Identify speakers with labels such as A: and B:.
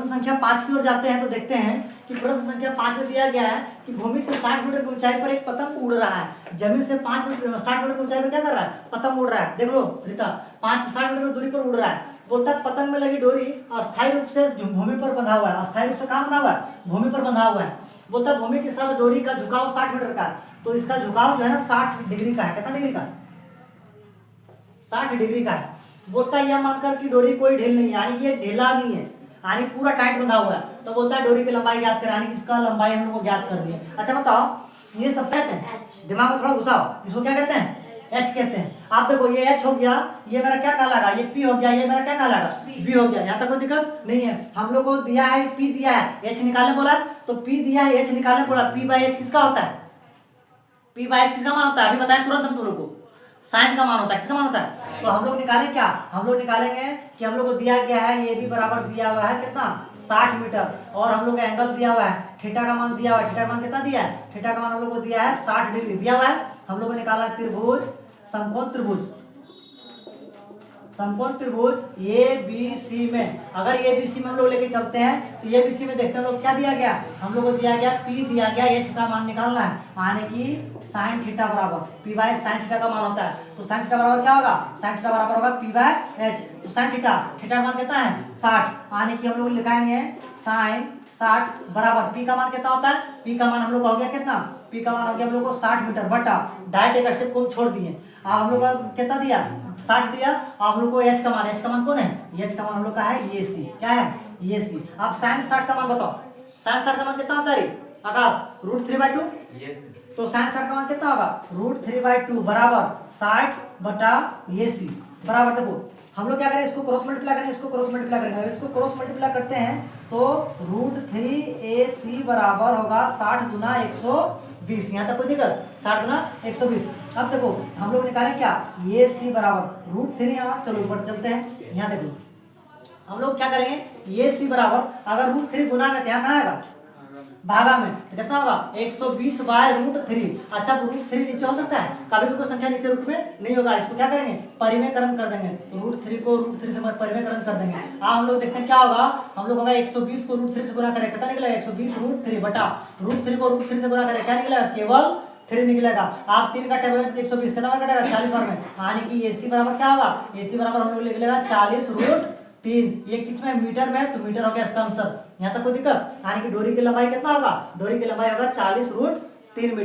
A: संख्या 5 की ओर जाते हैं तो देखते हैं कि प्रश्न संख्या 5 में दिया गया है कि भूमि से 60 मीटर की ऊंचाई पर एक पतंग उड़ रहा है। जमीन से 60 मीटर की ऊंचाई पर क्या कर रहा है? पतंग उड़ रहा है। देख लो रीता, 60 मीटर की दूरी पर उड़ रहा है। बोलता है पतंग में लगी डोरी अस्थायी रूप से भूमि पर बंधा हुआ है। अस्थायी रूप से कहाँ बंधा हुआ है? भूमि पर बंधा हुआ है। बोलता है भूमि के साथ डोरी का झुकाव 60 मीटर का है। तो इसका झुकाव जो है ना 60 डिग्री का है। कितना डिग्री का? 60 डिग्री का है। बोलता है यह मानकर कि डोरी कोई ढील नहीं है, यानी कि ये ढीला नहीं है, यानी पूरा टाइट बंधा हुआ है। तो बोलता है डोरी की लंबाई ज्ञात करें, यानी इसका लंबाई हम लोग को ज्ञात करनी है। अच्छा बताओ ये सब कहते हैं, दिमाग में थोड़ा घुसाओ, इसको क्या कहते हैं? एच कहते हैं। आप देखो ये एच हो गया, ये मेरा क्या कहलागा? ये पी हो गया, ये मेरा क्या कहलागा? बी हो गया। यहाँ तक कोई दिक्कत नहीं है। हम लोग को दिया है पी दिया है, एच निकालने बोला तो पी दिया है, एच निकालने बोला। पी बाई एच किसका होता है? पी बाई एच किसका मान होता है? अभी बताएं तुरंत हम लोग को। साइन का मान होता है। किसका मान होता है? तो हम लोग निकालें क्या? हम लोग निकालेंगे कि हम लोग को दिया गया है ये भी बराबर दिया हुआ है कितना? 60 मीटर। और हम लोग का एंगल दिया हुआ है, थीटा का मान दिया हुआ है। थीटा का मान कितना दिया है? थीटा का मान हम लोग को दिया है 60 डिग्री दिया हुआ है। हम लोग को निकाला है त्रिभुज, समकोण त्रिभुज, समकोण त्रिभुज ए बी सी में। अगर ए बी सी में हम लोग लेके चलते हैं तो ए बी सी में देखते हैं हम लोग क्या दिया गया? हम लोग को दिया गया पी दिया गया, एच का मान निकालना है, यानी कि साइन थीटा बराबर पी बाय साइन थीटा का मान होता है। तो साइन थीटा बराबर क्या होगा? साइन थीटा बराबर होगा पी बाय एच। तो साइन थीटा, थीटा का मान कितना है? 60, यानी कि हम लोग लिखाएंगे साइन 60 बराबर पी का मान कितना होता है? पी का मान हम लोग का हो गया कितना? पी का मान हो गया हम लोग को 60 मीटर बटा डायरेक्ट एक स्टेप को हम छोड़ दिए। अब हम लोग का कितना दिया? 60 दिया। अब हम लोग को एच का मान, एच का मान कौन है? एच का मान हम लोग का है ये सी। क्या है? ये सी। अब साइन 60 का मान बताओ। साइन 60 का मान कितना होता है आकाश? √3/2। तो साइन 60 का मान कितना होगा? √3/2 बराबर 60 बटा ये सी बराबर। देखो हम लोग क्या करें, इसको क्रॉस मल्टीप्लाई करें, इसको क्रॉस मल्टीप्लाई करेंगे। अगर इसको क्रॉस मल्टीप्लाई करते हैं तो √3ac बराबर होगा 60 गुना 120। यहाँ तक कोई दिक्कत? 60 गुना 120। अब देखो हम लोग निकालें क्या? ये सी बराबर √3। यहाँ चलो ऊपर चलते हैं। यहाँ देखो हम लोग क्या करेंगे, ये सी बराबर अगर √3 गुना में, यहाँ कहाँ आएगा? भागा में, तो कितना होगा? 120 बाय √3। अच्छा √3 नीचे हो सकता है? कभी भी कोई संख्या नीचे रूट में नहीं होगा। इसको क्या करेंगे? परिमेयकरण कर देंगे। तो √3 को √3 से परिमेयकरण कर देंगे। हम लोग देखते हैं क्या होगा। हम लोग होगा 120 को √3 से गुना करें, कितना निकलेगा? 120 √3 बटा √3 को √3 से गुना करें, क्या निकलेगा? केवल 3 निकलेगा। आप 3 का टेबल 120 कितना बार कटेगा? 40 बार में, यानी कि एसी बराबर क्या होगा? एसी बराबर हम लोग लिख लेगा 40√3। ये किसमें? मीटर में, तो मीटर हो गया इसका आंसर। यहाँ तक कोई दिक्कत? यानी कि डोरी की लंबाई कितना होगा? डोरी की लंबाई होगा 40√3 मीटर।